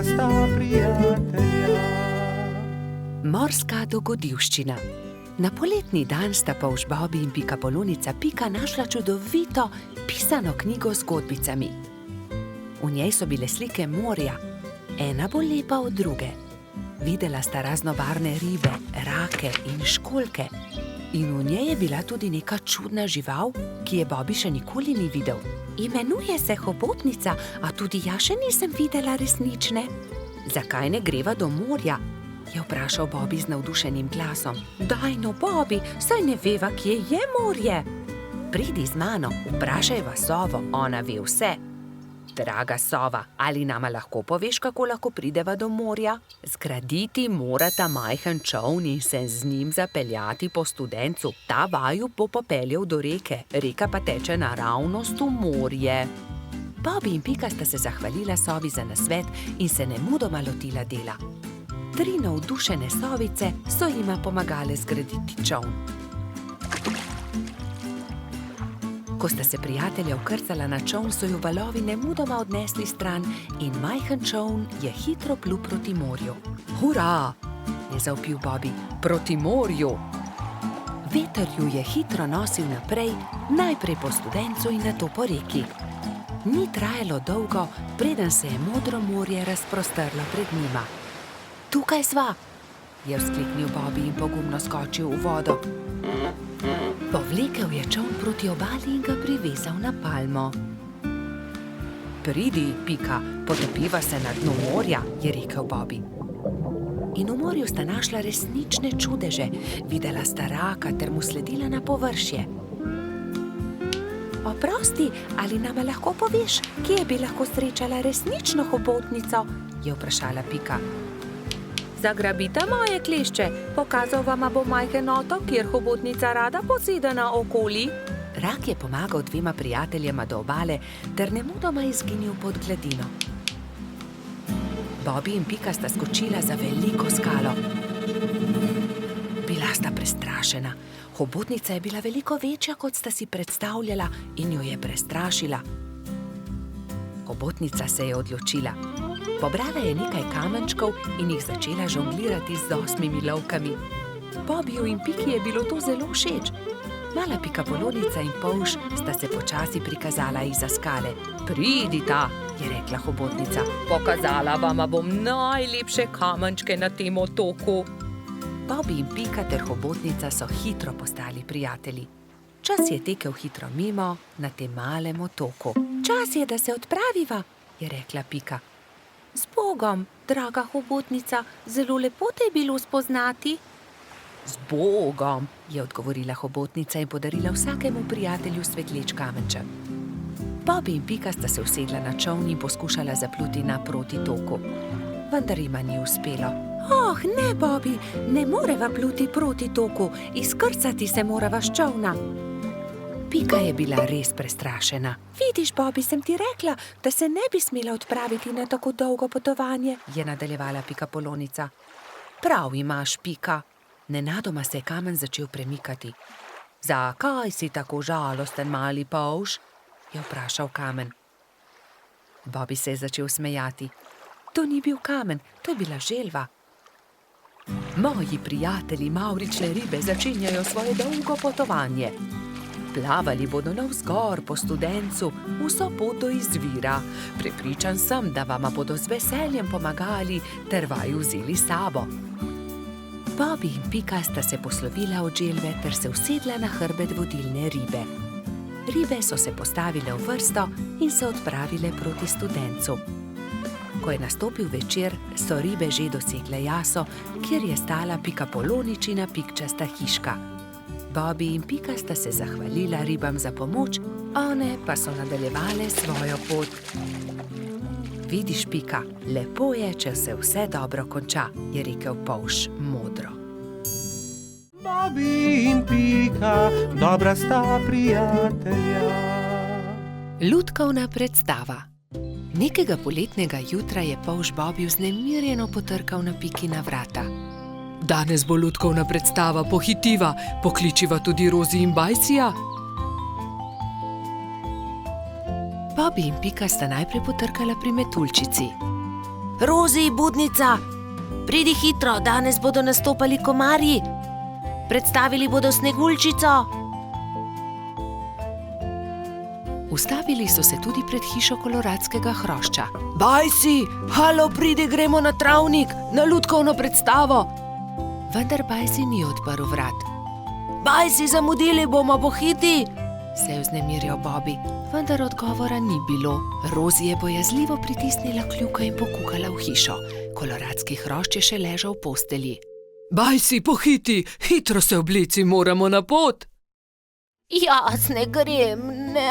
sta prijatelja. Morska dogodivščina. Na poletni dan sta Polž Bobi in Pikapolonica Pika našla čudovito pisano knjigo z zgodbicami. V njej so bile slike morja, ena bolj lepa od druge. Videla sta raznobarvne ribe, rake in školjke. In v njej je bila tudi neka čudna žival, ki je Bobi še nikoli ni videl. Imenuje se hobotnica, a tudi jaz še nisem videla resnične. Zakaj ne greva do morja? Je vprašal Bobi z navdušenim glasom. Daj no, Bobi, saj ne veva, kje je morje. Pridi z mano, vprašajva sovo, ona ve vse. Draga sova, ali nama lahko poveš, kako lahko prideva do morja? Zgraditi morata majhen čoln in se z njim zapeljati po Studencu. Ta vaju bo popeljal do reke, reka pa teče naravnost v morje. Bobi in Pika sta se zahvalila sovi za nasvet in se nemudoma lotila dela. 3 navdušene sovice so jima pomagale zgraditi čoln. Ko sta se prijatelja vkrcala na čoln, so ju valovi nemudoma odnesli stran in majhen čoln je hitro plul proti morju. Hurra, je zavpil Bobi, proti morju! Veter ju je hitro nosil naprej, najprej po Studencu in nato po reki. Ni trajalo dolgo, preden se je modro morje razprostrlo pred njima. Tukaj sva, je vzkliknil Bobi in pogumno skočil v vodo. Povlekel je čoln proti obali in ga privezal na palmo. Pridi, Pika, potopiva se na dnu morja, je rekel Bobi. In v morju sta našla resnične čudeže. Videla sta raka ter mu sledila na površje. Oprosti, ali nama lahko poveš, kje bi lahko srečala resnično hobotnico? Je vprašala Pika. Zagrabita moje klešče, pokazal vama bo majhen otok, kjer hobotnica rada poseda naokoli. Rak je pomagal 2 prijateljema do obale ter nemudoma izginil pod gladino. Bobi in Pika sta skočila za veliko skalo. Bila sta prestrašena. Hobotnica je bila veliko večja, kot sta si predstavljala, in jo je prestrašila. Hobotnica se je odločila. Pobrala je nekaj kamenčkov in jih začela žonglirati z 8 lovkami. Bobiju in Piki je bilo to zelo všeč. Mala Pikapolonica in Polž sta se počasi prikazala izza skale. Pridita, je rekla hobotnica. Pokazala vama bom najlepše kamenčke na tem otoku. Bobi in Pika ter hobotnica so hitro postali prijatelji. Čas je tekel hitro mimo na tem malem otoku. Čas je, da se odpraviva, je rekla Pika. Z Bogom, draga hobotnica, zelo lepo te je bilo spoznati. Z Bogom, je odgovorila hobotnica in podarila vsakemu prijatelju svetleč kamenček. Bobi in Pika sta se usedla na čoln in poskušala zapluti naproti toku. Vendar jima ni uspelo. Oh, ne, Bobi, ne moreva pluti proti toku, izkrcati se morava s čolna. Pika je bila res prestrašena. Vidiš, Bobi, sem ti rekla, da se ne bi smela odpraviti na tako dolgo potovanje, je nadaljevala Pikapolonica. Prav imaš, Pika. Nenadoma se je kamen začel premikati. Zakaj si tako žalosten, mali Polž? Je vprašal kamen. Bobi se je začel smejati. To ni bil kamen, to je bila želva. Moji prijatelji mavrične ribe začenjajo svoje dolgo potovanje. Plavali bodo navzgor po Studencu, vso pot do izvira. Prepričan sem, da vama bodo z veseljem pomagali ter vaju vzeli s sabo. Bobi in Pika sta se poslovila od želve ter se usedla na hrbet vodilne ribe. Ribe so se postavile v vrsto in se odpravile proti Studencu. Ko je nastopil večer, so ribe že dosegle jaso, kjer je stala Pikapoloničina pikčasta hiška. Bobi in Pika sta se zahvalila ribam za pomoč, one pa so nadaljevale svojo pot. Vidiš, Pika, lepo je, če se vse dobro konča, je rekel Polž modro. Bobi in Pika, dobra sta prijatelja. Lutkovna predstava. Nekega poletnega jutra je Polž Bobi vznemirjeno potrkal na Pikina vrata. Danes bo lutkovna predstava, pohitiva, pokličiva tudi Rozi in Bajsija. Bobi in Pika sta najprej potrkala pri metuljčici. Rozi, budnica, pridi hitro, danes bodo nastopali komarji. Predstavili bodo Sneguljčico. Ustavili so se tudi pred hišo koloradskega hrošča. Bajsi, halo, pridi, gremo na travnik, na lutkovno predstavo. Vendar Bajsi ni odprl vrat. Bajsi, zamudili bomo, pohiti. Se je vznemirjal Bobby, vendar odgovora ni bilo. Rozi je bojazljivo pritisnila kljuko in pokukala v hišo. Koloradski hrošč je še ležal v postelji. Bajsi, pohiti, hitro se oblici, moramo na pot. Jaz ne grem, ne,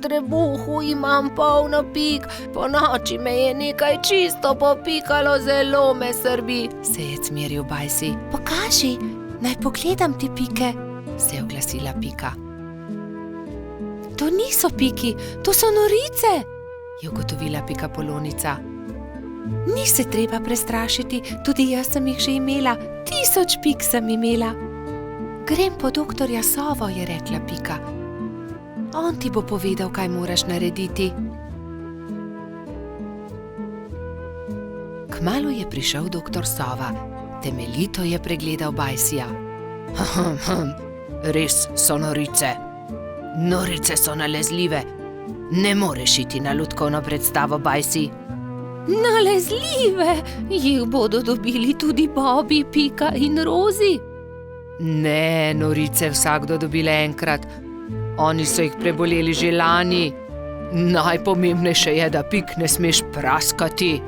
trebuhu imam polno pik, po noči me je nekaj čisto popikalo, zelo me srbi. Se je cmeril Bajsi. Pokaži, naj pogledam ti pike, Se je oglasila Pika. To niso piki, to so norice. Je ugotovila Pikapolonica. Ni se treba prestrašiti, tudi jaz sem jih že imela, 1000 pik sem imela. Grem po doktorja Sovo, je rekla Pika. On ti bo povedal, kaj moraš narediti. Kmalu je prišel doktor Sova. Temeljito je pregledal Bajsija. Res so norice. Norice so nalezljive. Ne moreš iti na lutkovno predstavo, Bajsi. Nalezljive? Jih bodo dobili tudi Bobby, Pika in Rozi? Ne, norice vsakdo dobile enkrat. Oni so jih preboleli že lani. Najpomembnejše je, da pik ne smeš praskati.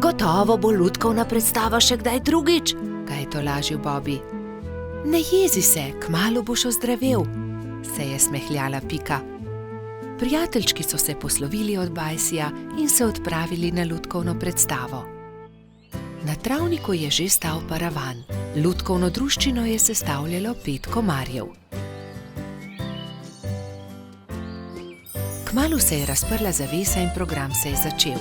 Gotovo bo lutkovna predstava še kdaj drugič, ga je tolažil Bobby. Ne jezi se, kmalu boš ozdravel, se je smehljala Pika. Prijateljčki so se poslovili od Bajsija in se odpravili na lutkovno predstavo. Na travniku je že stal paravan. Lutkovno druščino je sestavljalo 5 komarjev. Kmalu se je razprla zavesa in program se je začel.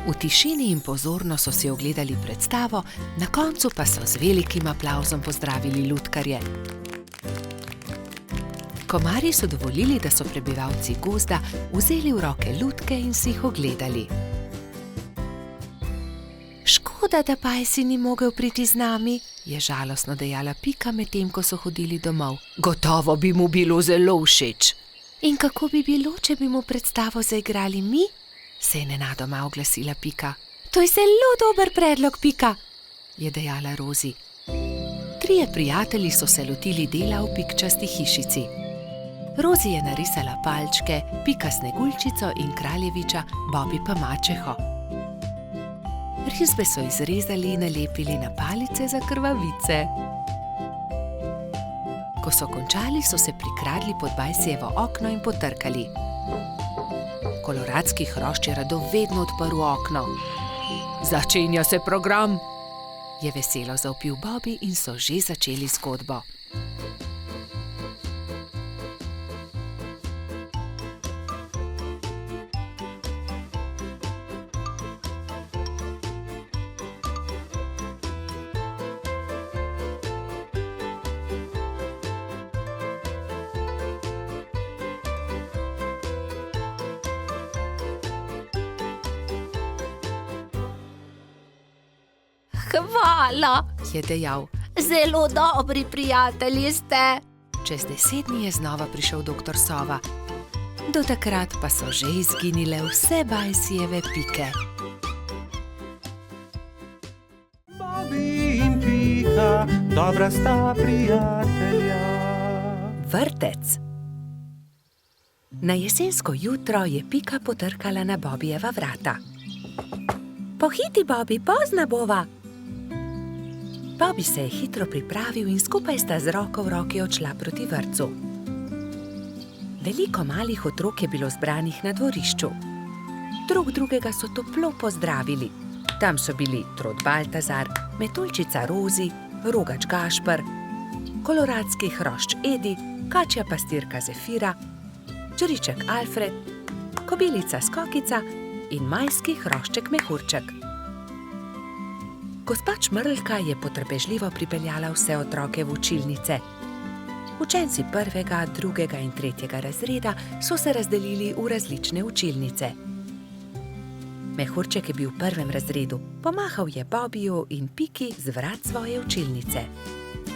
V tišini in pozorno so si ogledali predstavo, na koncu pa so z velikim aplavzom pozdravili lutkarje. Komarji so dovolili, da so prebivalci gozda vzeli v roke lutke in si jih ogledali. Škoda, da Bajsi ni mogel priti z nami, je žalostno dejala Pika, medtem ko so hodili domov. Gotovo bi mu bilo zelo všeč. In kako bi bilo, če bi mu predstavo zaigrali mi? Se je nenadoma oglasila Pika. To je zelo dober predlog, Pika, je dejala Rozi. 3 prijatelji so se lotili dela v pikčasti hišici. Rozi je narisala palčke, Pika Sneguljčico in kraljeviča, Bobby pa mačeho. Risbe so izrezali in nalepili na palice za krvavice. Ko so končali, so se prikradli pod Bajsijevo okno in potrkali. Koloradski hrošč je rado vedno odprl okno. Začenja se program, je veselo zavpil Bobby in so že začeli zgodbo. Hvala, je dejal. Zelo dobri prijatelji ste. Čez 10 dni je znova prišel doktor Sova. Do takrat pa so že izginile vse Bajsijeve pike. Bobby in Pika, dobra sta prijatelja. Vrtec. Na jesensko jutro je Pika potrkala na Bobbyjeva vrata. Pohiti, Bobby, pozna bova. Bobby se je hitro pripravil in skupaj sta z roko v roki odšla proti vrtcu. Veliko malih otrok je bilo zbranih na dvorišču. Drug drugega so toplo pozdravili. Tam so bili Trod Baltazar, Metuljčica Rozi, Rogač Gašper, Koloradski hrošč Edi, Kačja pastirka Zefira, Čriček Alfred, Kobilica Skokica in majski hrošček Mehurček. Gospa Čmrlka je potrpežljivo pripeljala vse otroke v učilnice. Učenci 1., 2. in 3. razreda so se razdelili v različne učilnice. Mehurček je bil v 1. razredu, pomahal je Bobiju in Piki z vrat svoje učilnice.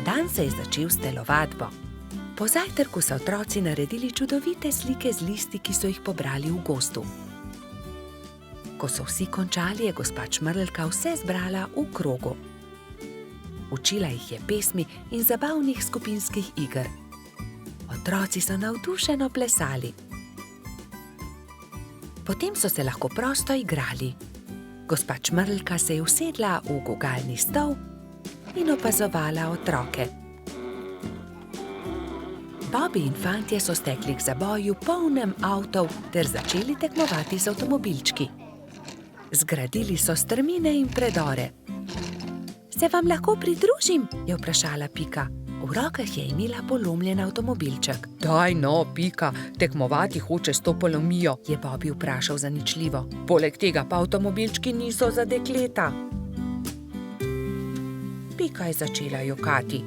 Dan se je začel s telovadbo. Po zajtrku so otroci naredili čudovite slike z listi, ki so jih pobrali v gozdu. Ko so vsi končali, je gospa Čmrlka vse zbrala v krogu. Učila jih je pesmi in zabavnih skupinskih iger. Otroci so navdušeno plesali. Potem so se lahko prosto igrali. Gospa Čmrlka se je usedla v gugalni stol in opazovala otroke. Bobby in fantje so stekli k zaboju polnem avtov ter začeli tekmovati z avtomobilčki. Zgradili so strmine in predore. Se vam lahko pridružim? Je vprašala Pika. V rokah je imela polomljen avtomobilček. Daj no, Pika, tekmovati hoče s to polomijo, je Bobby vprašal zaničljivo. Poleg tega pa avtomobilčki niso za dekleta. Pika je začela jokati.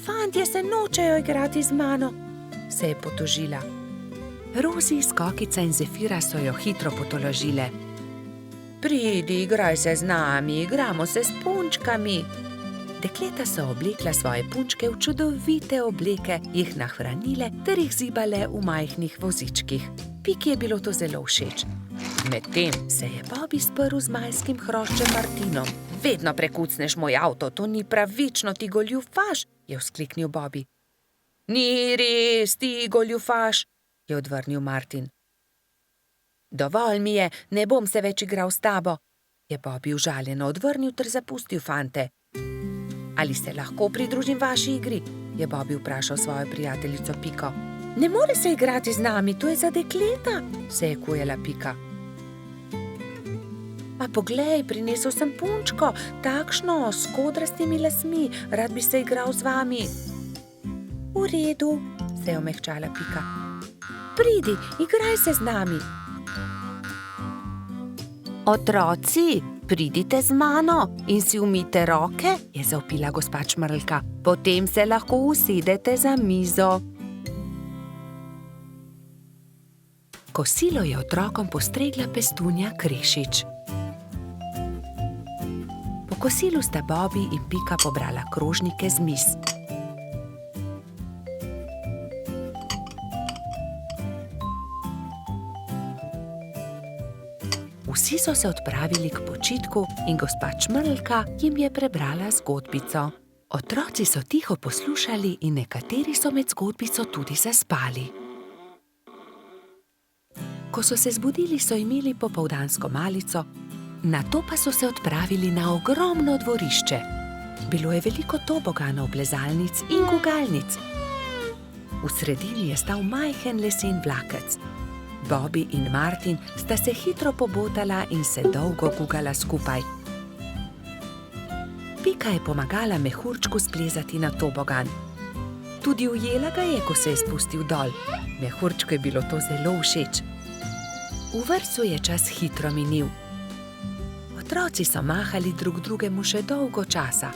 Fantje se nočejo igrati z mano, se je potožila. Rozi, Skokica in Zefira so jo hitro potolažile. Pridi, igraj se z nami, igramo se s punčkami. Dekleta so oblekla svoje punčke v čudovite obleke, jih nahranile ter jih zibale v majhnih vozičkih. Piki je bilo to zelo všeč. Medtem se je Bobby sprl z majskim hroščem Martinom. Vedno prekucneš moj avto, to ni pravično, ti goljufaš, je vzkliknil Bobby. Ni res, ti goljufaš, je odvrnil Martin. Dovolj mi je, ne bom se več igral s tabo, je Bobby užaljeno odvrnil ter zapustil fante. Ali se lahko pridružim vaši igri? Je Bobby vprašal svojo prijateljico Piko. Ne more se igrati z nami, to je za dekleta, se je kujala Pika. A poglej, prinesel sem punčko, takšno, s kodrastimi lasmi, rad bi se igral z vami. V redu, se je omehčala Pika. Pridi, igraj se z nami. Otroci, pridite z mano in si umijte roke, je zavpila gospa Čmrlka. Potem se lahko usedete za mizo. Kosilo je otrokom postregla pestunja Krešič. Po kosilu sta Bobby in Pika pobrala krožnike z miz. Vsi so se odpravili k počitku in gospa Čmrlka jim je prebrala zgodbico. Otroci so tiho poslušali in nekateri so med zgodbico tudi zaspali. Ko so se zbudili, so imeli popoldansko malico, nato pa so se odpravili na ogromno dvorišče. Bilo je veliko toboganov, plezalnic in gugalnic. V sredini je stal majhen lesen vlakec. Bobby in Martin sta se hitro pobotala in se dolgo gugala skupaj. Pika je pomagala mehurčku splezati na tobogan. Tudi ujela ga je, ko se je spustil dol. Mehurčku je bilo to zelo všeč. V vrtcu je čas hitro minil. Otroci so mahali drug drugemu še dolgo časa.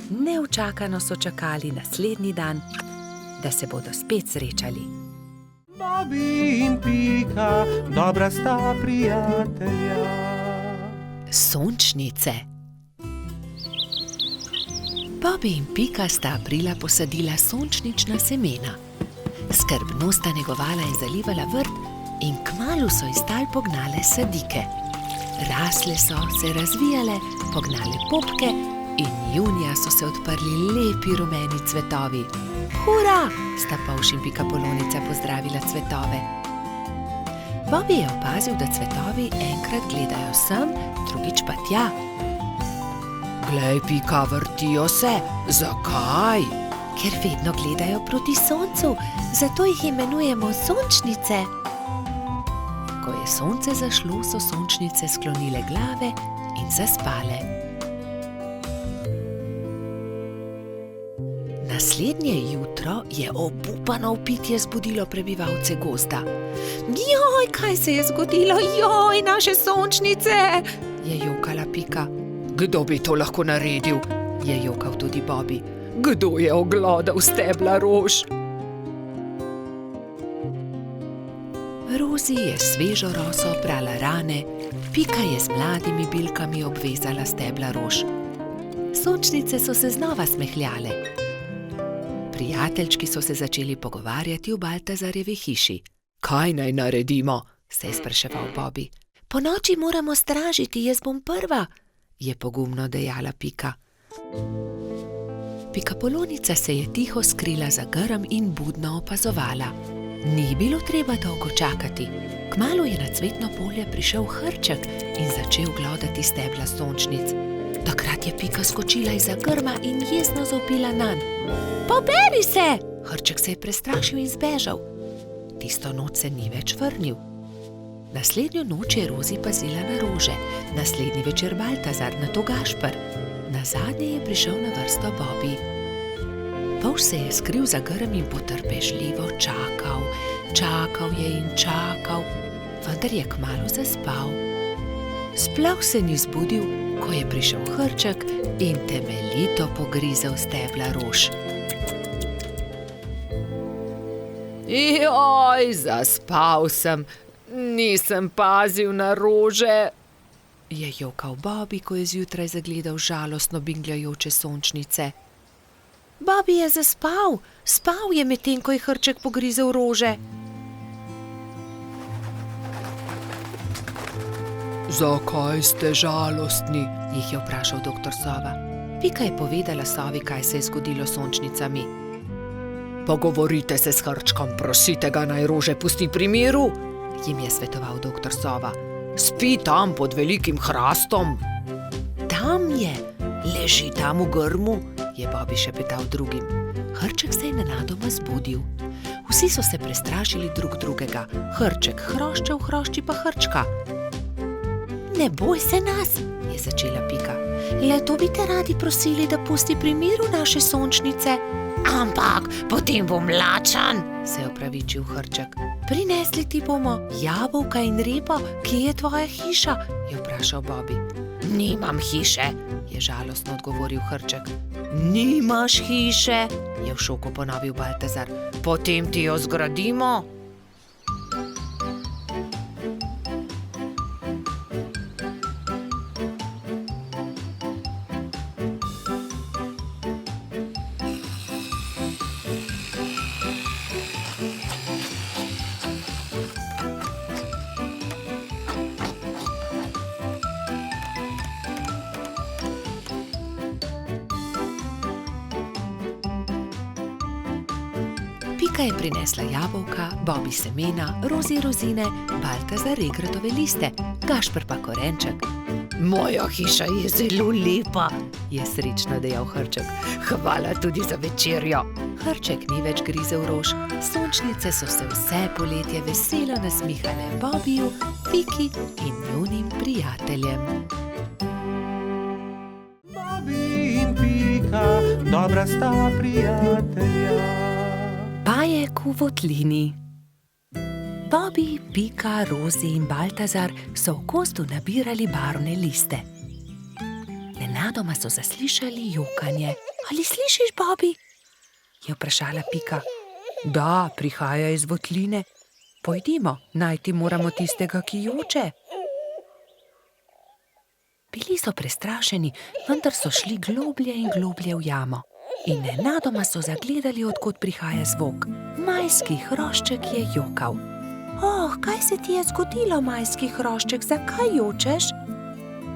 Neučakano so čakali naslednji dan, da se bodo spet srečali. Bobby in Pika, dobra sta prijatelja. Sončnice. Bobby in Pika sta aprila posadila sončnična semena. Skrbno sta negovala in zalivala vrt in kmalu so iz tal pognale sadike. Rasle so, se razvijale, pognale popke in junija so se odprli lepi rumeni cvetovi. Hura! Sta Polž in Pikapolonica pozdravila cvetove. Bobby je opazil, da cvetovi enkrat gledajo sem, drugič pa tja. Glej, Pika, vrtijo se. Zakaj? Ker vedno gledajo proti soncu, zato jih imenujemo sončnice. Ko je sonce zašlo, so sončnice sklonile glave in zaspale. Naslednje jutro je obupano vpitje zbudilo prebivalce gozda. Joj, kaj se je zgodilo? Joj, naše sončnice! Je jokala Pika. Kdo bi to lahko naredil? Je jokal tudi Bobby. Kdo je oglodal stebla rož? Rozi je svežo roso prala rane, Pika je z mladimi bilkami obvezala stebla rož. Sončnice so se znova smehljale. Prijateljčki so se začeli pogovarjati v Baltazarjevi hiši. Kaj naj naredimo? Se je spraševal Bobby. Ponoči moramo stražiti, jaz bom prva, je pogumno dejala Pika. Pikapolonica se je tiho skrila za grm in budno opazovala. Ni bilo treba dolgo čakati. Kmalu je na cvetno polje prišel Hrček in začel glodati stebla sončnic. Takrat je Pika skočila izza grma in jezno zavpila nanj. Poberi se! Hrček se je prestrašil in zbežal. Tisto noč se ni več vrnil. Naslednjo noč je Rozi pazila na rože, naslednji večer Baltazar, nato Gašper. Nazadnje je prišel na vrsto Bobby. Polž se je skril za grm in potrpežljivo čakal. Čakal je in čakal, vendar je kmalu zaspal. Sploh se ni zbudil, ko je prišel Hrček in temeljito pogrizel stebla rož. Joj, zaspal sem. Nisem pazil na rože, je jokal Bobby, ko je zjutraj zagledal žalostno bingljajoče sončnice. Bobby je zaspal, spal je medtem, ko je Hrček pogrizel rože. Zakaj ste žalostni? Jih je vprašal doktor Sova. Pika je povedala Sovi, kaj se je zgodilo s sončnicami. Pogovorite se s Hrčkom, prosite ga, naj rože pusti pri miru, jim je svetoval doktor Sova. Spi tam pod velikim hrastom. Tam je, leži tam v grmu, je Bobby šepetal drugim. Hrček se je nenadoma zbudil. Vsi so se prestrašili drug drugega. Hrček hroščev, hrošči pa Hrčka. Ne boj se nas, je začela Pika. Le to bi te radi prosili, da pusti pri miru naše sončnice. Ampak potem bom lačen, se je opravičil Hrček. Prinesli ti bomo jabolka in repo, kje je tvoja hiša, je vprašal Bobby. Nimam hiše, je žalostno odgovoril Hrček. Nimaš hiše, je v šoku ponovil Baltazar. Potem ti jo zgradimo. Pika je prinesla jabolka, Bobby semena, Rozi rozine, Baltazar regratove liste, Gašper pa korenček. Moja hiša je zelo lepa, je srečno dejal Hrček. Hvala tudi za večerjo. Hrček ni več grizel rož, sončnice so se vse poletje veselo nasmihale Bobbyju, Piki in njunim prijateljem. Bobby in Pika, dobra sta prijatelja. Bajek v votlini. Bobby, Pika, Rozi in Baltazar so v gozdu nabirali barvne liste. Nenadoma so zaslišali jokanje. Ali slišiš, Bobby? Je vprašala Pika. Da, prihaja iz votline. Pojdimo, najti moramo tistega, ki joče. Bili so prestrašeni, vendar so šli globlje in globlje v jamo. In nenadoma so zagledali, odkot prihaja zvok. Majski hrošček je jokal. Oh, kaj se ti je zgodilo, majski hrošček, zakaj jočeš?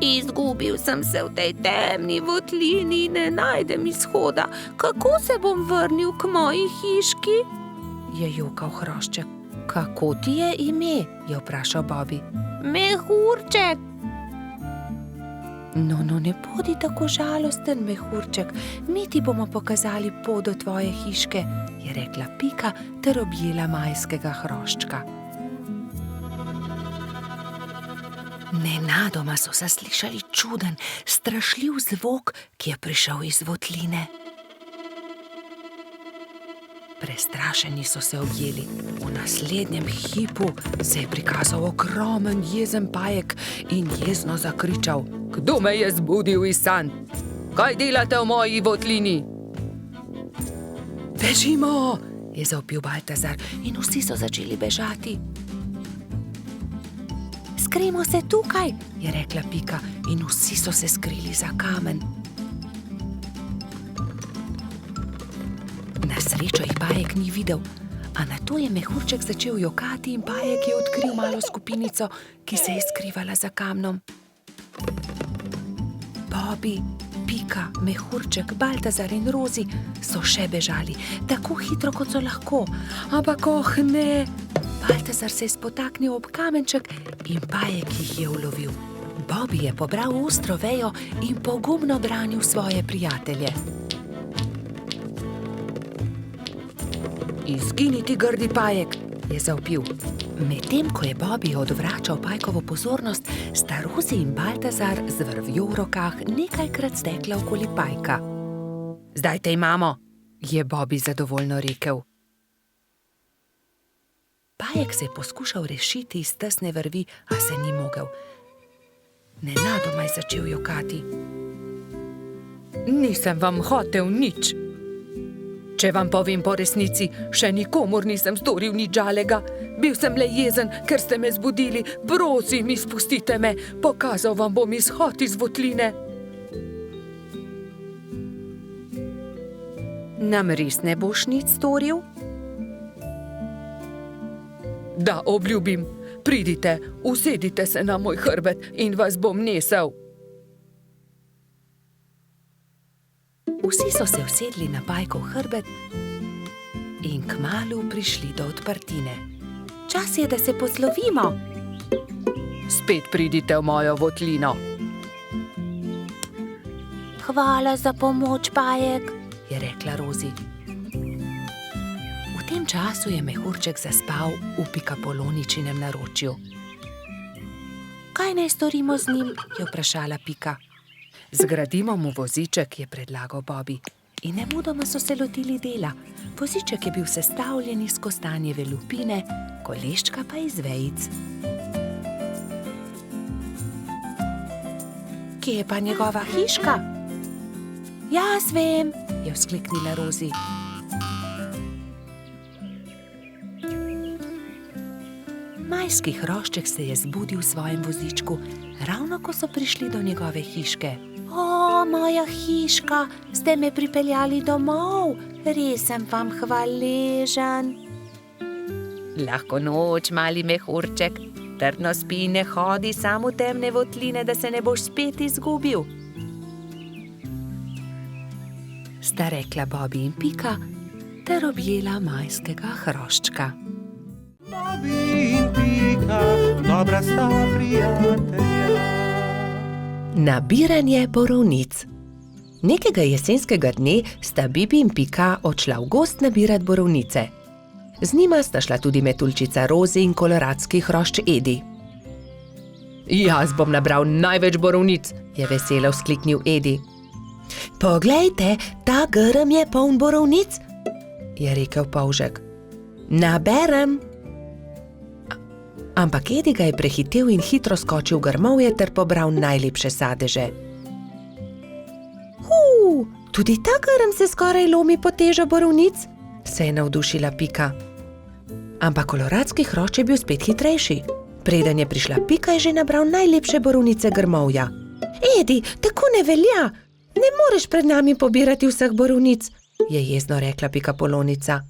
Izgubil sem se v tej temni votlini in ne najdem izhoda. Kako se bom vrnil k moji hiški? Je jokal hrošček. Kako ti je ime? Je vprašal Bobby. Mehurček. No, ne bodi tako žalosten, mehurček. Mi ti bomo pokazali pot do tvoje hiške, je rekla Pika ter objela majskega hroščka. Nenadoma so zaslišali čuden, strašljiv zvok, ki je prišel iz votline. Prestrašeni so se objeli. V naslednjem hipu se je prikazal ogromen jezen pajek in jezno zakričal: Kdo me je zbudil iz sanj? Kaj delate v moji votlini? Bežimo, je zavpil Baltazar in vsi so začeli bežati. Skrijmo se tukaj, je rekla Pika in vsi so se skrili za kamen. Na srečo jih pajek ni videl, a nato je mehurček začel jokati in pajek je odkril malo skupinico, ki se je skrivala za kamnom. Bobby, Pika, mehurček, Baltazar in Rozi so še bežali, tako hitro, kot so lahko. Ampak ne! Baltazar se je spotaknil ob kamenček in pajek jih je ulovil. Bobby je pobral ostro vejo in pogumno branil svoje prijatelje. Izginiti, grdi pajek, je zavpil. Medtem ko je Bobby odvračal pajkovo pozornost, sta Rozi in Baltazar z vrvjo v rokah nekajkrat stekla okoli pajka. Zdaj te imamo, je Bobby zadovoljno rekel. Pajek se je poskušal rešiti iz tesne vrvi, a se ni mogel. Nenadoma je začel jokati. Nisem vam hotel nič. Če vam povem po resnici, še nikomur nisem storil nič žalega. Bil sem le jezen, ker ste me zbudili. Prosim, izpustite me. Pokazal vam bom izhod iz votline. Nam res ne boš nič storil? Da, obljubim. Pridite, usedite se na moj hrbet in vas bom nesel. Vsi so se usedli na pajkov hrbet in kmalu prišli do odprtine. Čas je, da se poslovimo. Spet pridite v mojo votlino. Hvala za pomoč, pajek, je rekla Rozi. V tem času je mehurček zaspal v Pikapoloničinem naročju. Kaj naj storimo z njim, je vprašala Pika. Zgradimo mu voziček, je predlagal Bobby. In nemudoma so se lotili dela. Voziček je bil sestavljen iz kostanjeve lupine, koleščka pa iz vejic. Kje je pa njegova hiška? Jaz vem, je vzkliknila Rozi. Majski hrošček se je zbudil v svojem vozičku, ravno ko so prišli do njegove hiške. O, moja hiška, ste me pripeljali domov, res sem vam hvaležen. Lahko noč, mali mehurček, trdno spi in ne hodi samo v temne votline, da se ne boš spet izgubil. Sta rekla Bobby in Pika ter objela majskega hroščka. Bobby in Pika, dobra sta prijatelja. Nabiranje borovnic. Nekega jesenskega dne sta Bibi in Pika odšla v gozd nabirat borovnice. Z njima sta šla tudi metuljčica Rozi in koloradski hrošč Edi. Jaz bom nabral največ borovnic, je veselo vzkliknil Edi. Poglejte, ta grm je poln borovnic, je rekel polžek. Naberem. Ampak Edi ga je prehitel in hitro skočil v grmovje ter pobral najlepše sadeže. Tudi ta grm se skoraj lomi pod težo borovnic, se je navdušila Pika. Ampak koloradski hrošč je bil spet hitrejši. Preden je prišla Pika, je že nabral najlepše borovnice grmovja. Edi, tako ne velja, ne moreš pred nami pobirati vseh borovnic, je jezno rekla Pikapolonica.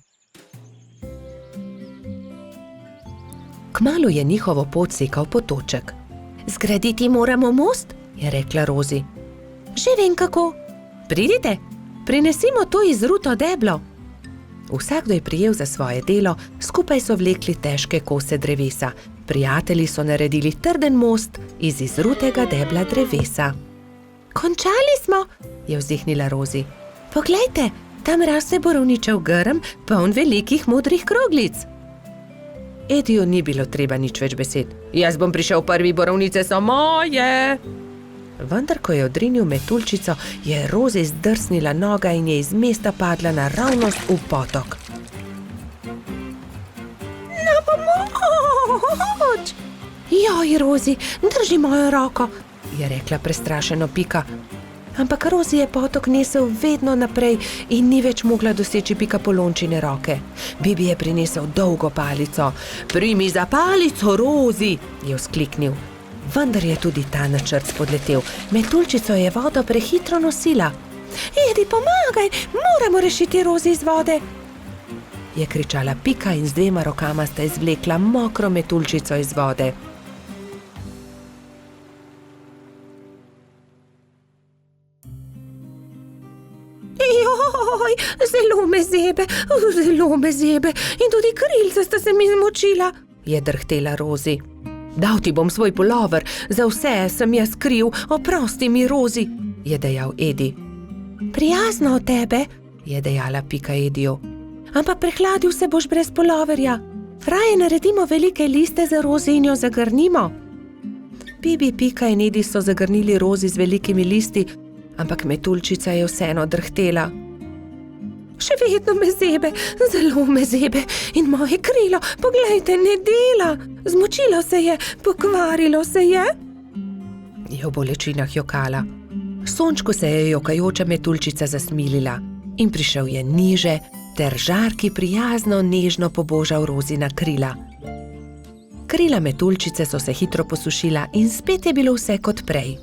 Kmalu je njihovo pot sekal potoček. Zgraditi moramo most, je rekla Rozi. Že vem kako. Pridite, prinesimo to izruto deblo. Vsakdo je prijel za svoje delo, skupaj so vlekli težke kose drevesa. Prijatelji so naredili trden most iz izrutega debla drevesa. Končali smo, je vzdihnila Rozi. Poglejte, tam raste borovničev grm, poln velikih modrih kroglic. Ediju ni bilo treba nič več besed. Jaz bom prišel prvi, borovnice so moje. Vendar, ko je odrinil metuljčico, je Rozi zdrsnila noga in je iz mesta padla naravnost v potok. Joj, Rozi, drži mojo roko, je rekla prestrašeno Pika. Ampak Rozi je potok nesel vedno naprej in ni več mogla doseči Pikapolončine roke. Bibi je prinesel dolgo palico. Primi za palico, Rozi, je vzkliknil. Vendar je tudi ta načrt spodletel. Metuljčico je vodo prehitro nosila. Edi, pomagaj, moramo rešiti Rozi iz vode, je kričala Pika in z 2 rokama sta izvlekla mokro metuljčico iz vode. Joj, zelo me zebe in tudi krilca sta se mi zmočila, je drhtela Rozi. Dal ti bom svoj pulover, za vse sem jaz kriv, oprosti mi, Rozi, je dejal Edi. Prijazno od tebe, je dejala Pika Ediju. Ampak prehladil se boš brez puloverja. Raje naredimo velike liste za Rozi in jo zagrnimo. Bibi, Pika in Edi so zagrnili Rozi z velikimi listi, ampak metuljčica je vseeno drhtela. Še vedno me zebe, zelo me zebe in moje krilo, poglejte, ne dela. Zmočilo se je, pokvarilo se je. Je v bolečinah jokala. Sončku se je jokajoča metuljčica zasmilila in prišel je niže ter žarki prijazno nežno pobožal Rozina krila. Krila metuljčice so se hitro posušila in spet je bilo vse kot prej.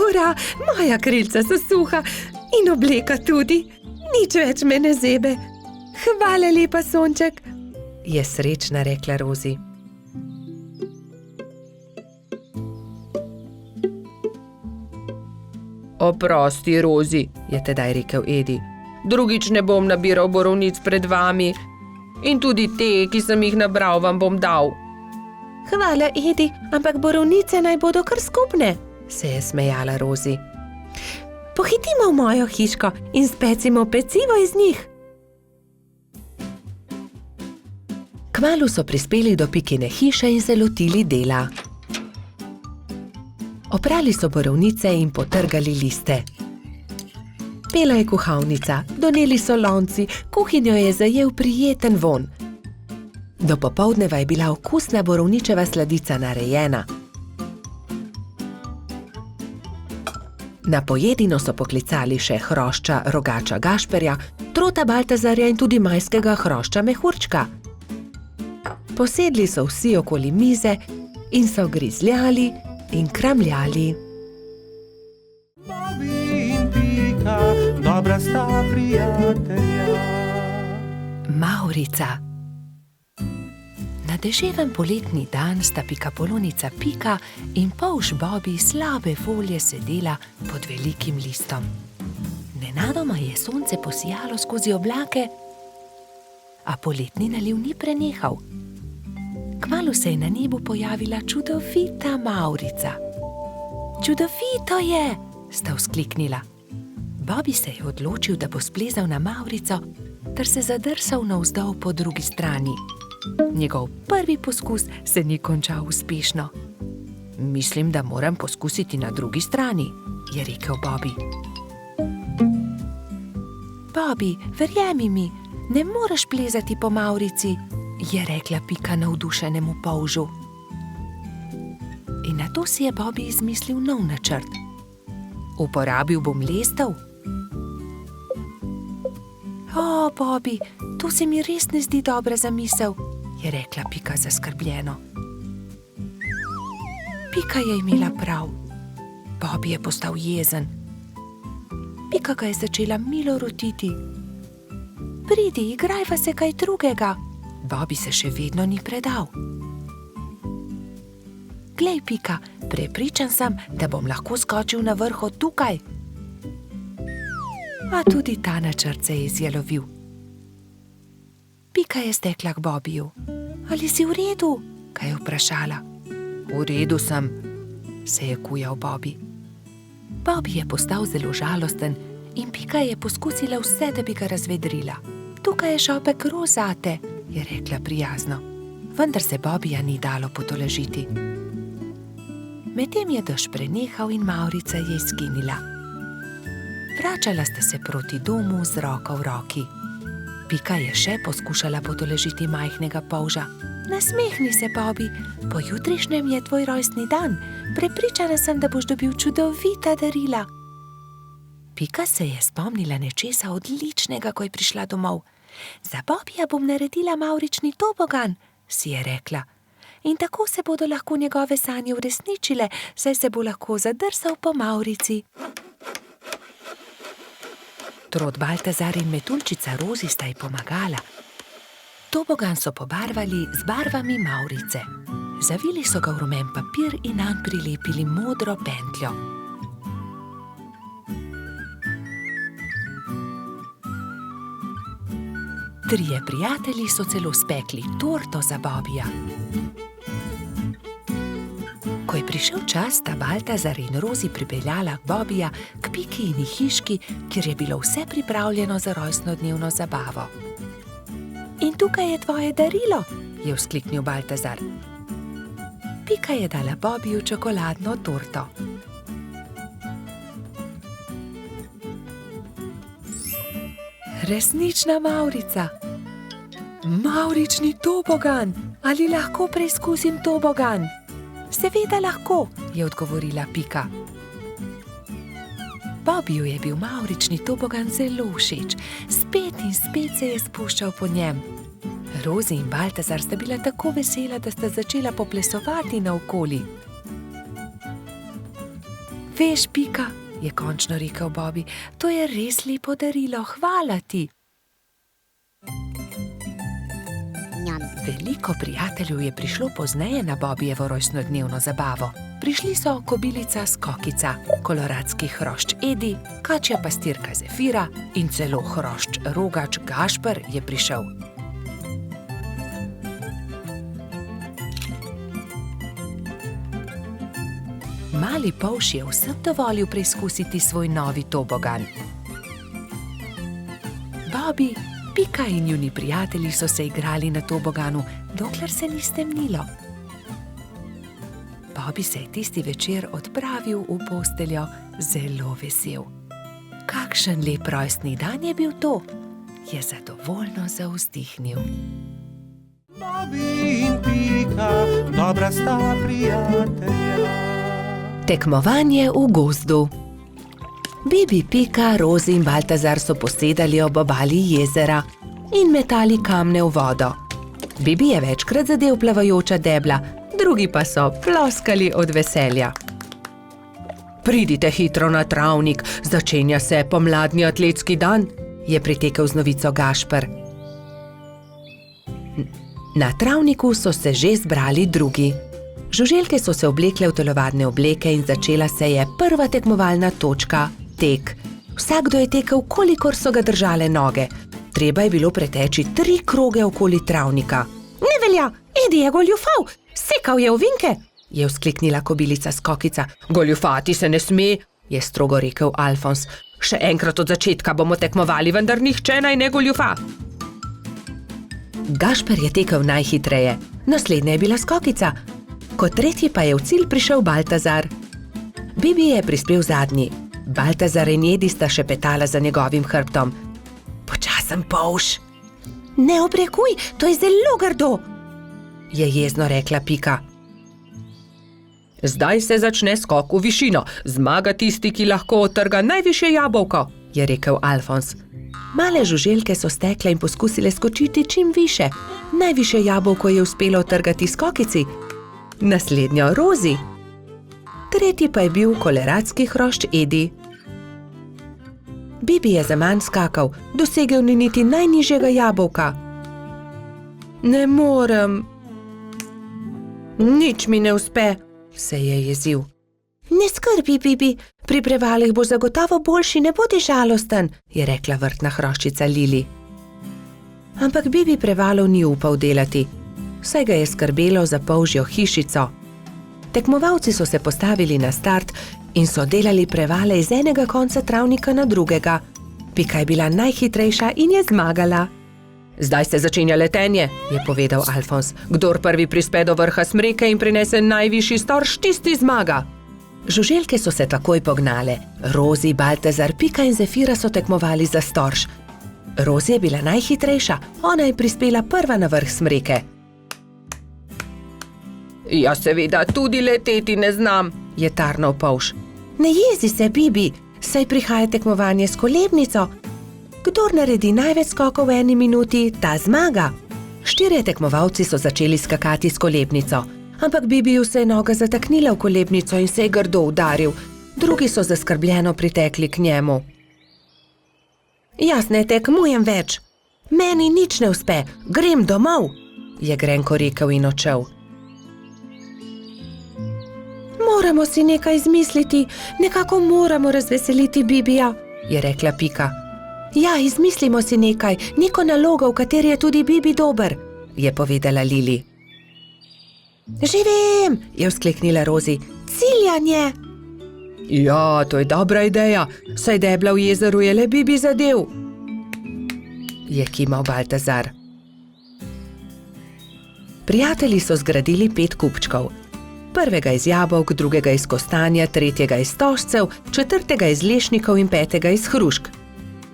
Ura, moja krilca so suha in obleka tudi. Nič več me ne zebe. Hvala lepa, sonček, je srečna rekla Rozi. Oprosti, Rozi, je tedaj rekel Edi. Drugič ne bom nabiral borovnic pred vami in tudi te, ki sem jih nabral, vam bom dal. Hvala, Edi, ampak borovnice naj bodo kar skupne, se je smejala Rozi. Pohitimo v mojo hiško in specimo pecivo iz njih. Kmalu so prispeli do Pikine hiše in se lotili dela. Oprali so borovnice in potrgali liste. Pela je kuhalnica, doneli so lonci, kuhinjo je zajel prijeten vonj. Do popoldneva je bila okusna borovničeva sladica narejena. Na pojedino so poklicali še hrošča Rogača Gašperja, Trota Baltazarja in tudi majskega hrošča Mehurčka. Posedli so vsi okoli mize in so grizljali in kramljali. Bobby in Pika, dobra sta prijatelja. Mavrica. Na deževen poletni dan sta Pikapolonica Pika in polž Bobby slabe volje sedela pod velikim listom. Nenadoma je sonce posijalo skozi oblake, a poletni naliv ni prenehal. Kmalu se je na nebu pojavila čudovita Mavrica. Čudovito je, sta vzkliknila. Bobby se je odločil, da bo splezal na Mavrico ter se zadrsal navzdol po drugi strani. Njegov prvi poskus se ni končal uspešno. Mislim, da moram poskusiti na drugi strani, je rekel Bobby. Bobby, verjemi mi, ne moreš plezati po Mavrici, je rekla Pika navdušenemu polžu. In nato si je Bobby izmislil nov načrt. Uporabil bom lestev. O, Bobby, to se mi res ne zdi dobra zamisel, je rekla Pika zaskrbljeno. Pika je imela prav. Bobby je postal jezen. Pika ga je začela milo rotiti. Pridi, igrajva se kaj drugega. Bobby se še vedno ni predal. Glej, Pika, prepričan sem, da bom lahko skočil na vrh od tukaj. A tudi ta načrt se je izjalovil. Pika je stekla k Bobbyju. Ali si v redu? Kaj je vprašala. V redu sem, se je kujal Bobby. Bobby je postal zelo žalosten in Pika je poskusila vse, da bi ga razvedrila. Tukaj je šopek rož zate, je rekla prijazno. Vendar se Bobbyja ni dalo potolažiti. Medtem je dež prenehal in Mavrica je izginila. Vračala sta se proti domu z roko v roki. Pika je še poskušala potolažiti majhnega polža, Nasmehni se, Bobby. Pojutrišnjem je tvoj rojstni dan. Prepričana sem, da boš dobil čudovita darila. Pika se je spomnila nečesa odličnega, ko je prišla domov. Za Bobija bom naredila mavrični tobogan, si je rekla. In tako se bodo lahko njegove sanje uresničile, saj se bo lahko zadrsal po mavrici. Trod Baltazar in metuljčica Rozi sta ji pomagala. Tobogan so pobarvali z barvami mavrice. Zavili so ga v rumen papir in nanj prilepili modro pentljo. Trije prijatelji so celo spekli torto za Bobija. Ko je prišel čas, sta Baltazar in Rozi pripeljala Bobija k Pikijini hiški, kjer je bilo vse pripravljeno za rojstnodnevno zabavo. In tukaj je tvoje darilo, je vzkliknil Baltazar. Pika je dala Bobiju čokoladno torto. Resnična mavrica. Mavrični tobogan. Ali lahko preizkusim tobogan? Seveda lahko, je odgovorila Pika. Bobiju je bil mavrični tobogan zelo všeč. Spet in spet se je spuščal po njem. Rozi in Baltazar sta bila tako vesela, da sta začela poplesovati naokoli. Veš, Pika, je končno rekel Bobby, to je res lepo darilo, hvala ti. Veliko prijateljev je prišlo pozneje na Bobijevo rojstnodnevno zabavo. Prišli so kobilica Skokica, koloradski hrošč Edi, kačja pastirka Zefira in celo hrošč Rogač Gašper je prišel. Mali polž je vsem dovolil preizkusiti svoj novi tobogan. Bobby, Pika in njuni prijatelji so se igrali na toboganu, dokler se ni stemnilo. Bobby se je tisti večer odpravil v posteljo zelo vesel. Kakšen lep rojstni dan je bil to, je zadovoljno zavzdihnil. Bobby in Pika, dobra sta prijatelja. Tekmovanje v gozdu. Bibi, Pika, Rozi in Baltazar so posedali ob obali jezera in metali kamne v vodo. Bibi je večkrat zadel plavajoča debla, drugi pa so ploskali od veselja. Pridite hitro na travnik, začenja se pomladni atletski dan, je pritekel z novico Gašper. Na travniku so se že zbrali drugi. Žuželke so se oblekle v telovadne obleke in začela se je prva tekmovalna točka, tek. Vsakdo je tekel, kolikor so ga držale noge. Treba je bilo preteči 3 kroge okoli travnika. Ne velja, Edi je goljufal, sekal je ovinke, je vzkliknila kobilica Skokica. Goljufati se ne sme, je strogo rekel Alfons. Še enkrat od začetka bomo tekmovali, vendar nihče naj ne goljufa. Gašper je tekel najhitreje, naslednja je bila Skokica. Kot tretji pa je v cilj prišel Baltazar. Bibi je prispel zadnji. Baltazar in Edi sta šepetala za njegovim hrbtom. Počasen polž. Ne obrekuj, to je zelo grdo, je jezno rekla Pika. Zdaj se začne skok v višino. Zmaga tisti, ki lahko odtrga najvišje jabolko, je rekel Alfons. Male žuželke so stekle in poskusile skočiti čim više. Najvišje jabolko je uspelo odtrgati Skokici, naslednjo Rozi. Tretji pa je bil koloradski hrošč Edi. Bibi je zaman skakal, dosegel ni niti najnižjega jabolka. Ne morem. Nič mi ne uspe, se je jezil. Ne skrbi, Bibi, pri prevalih boš zagotovo boljši, ne bodi žalosten, je rekla vrtna hroščica Lili. Ampak Bibi prevalov ni upal delati, saj ga je skrbelo za polžjo hišico. Tekmovalci so se postavili na start in so delali prevale iz enega konca travnika na drugega. Pika je bila najhitrejša in je zmagala. Zdaj se začenja letenje, je povedal Alfons. Kdor prvi prispe do vrha smreke in prinese najvišji storž, tisti zmaga. Žuželke so se takoj pognale. Rozi, Baltazar, Pika in Zefira so tekmovali za storž. Rozi je bila najhitrejša, ona je prispela prva na vrh smreke. Jaz seveda tudi leteti ne znam, je tarnal Polž. Ne jezi se, Bibi, saj prihaja tekmovanje s kolebnico. Kdor naredi največ skokov v 1 minuti, ta zmaga. 4 tekmovalci so začeli skakati s kolebnico, ampak Bibiju se je noga zataknila v kolebnico in se je grdo udaril. Drugi so zaskrbljeno pritekli k njemu. Jaz ne tekmujem več. Meni nič ne uspe, grem domov, je grenko rekel in odšel. Moramo si nekaj izmisliti, nekako moramo razveseliti Bibija, je rekla Pika. Ja, izmislimo si nekaj, neko nalogo, v kateri je tudi Bibi dober, je povedala Lili. Že vem, je vzkliknila Rozi, ciljanje. Ja, to je dobra ideja, saj debla v jezeru je le Bibi zadev, je kimal Baltazar. Prijatelji so zgradili 5 kupčkov. Prvega iz jabolk, drugega iz kostanja, tretjega iz stožcev, 4. iz lešnikov in 5. iz hrušk.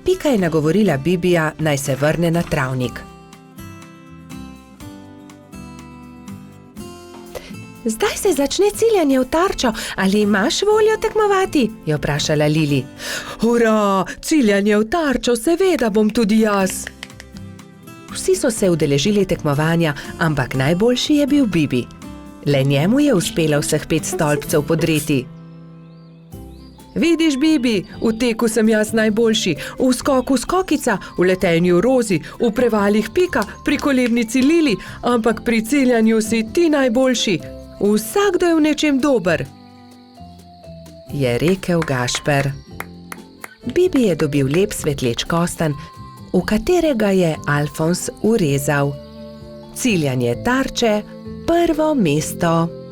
Pika je nagovorila Bibija, naj se vrne na travnik. Zdaj se začne ciljanje v tarčo, ali imaš voljo tekmovati, je vprašala Lili. Hurra, ciljanje v tarčo, seveda bom tudi jaz. Vsi so se udeležili tekmovanja, ampak najboljši je bil Bibi. Le njemu je uspelo vseh 5 stolpcev podreti. Vidiš, Bibi, v teku sem jaz najboljši, v skoku skokica, v letenju Rozi, v prevalih Pika, pri kolebnici Lili, ampak pri ciljanju si ti najboljši. Vsakdo je v nečem dober, je rekel Gašper. Bibi je dobil lep svetleč kostanj, v katerega je Alfons urezal. Ciljanje tarče, prvo mesto.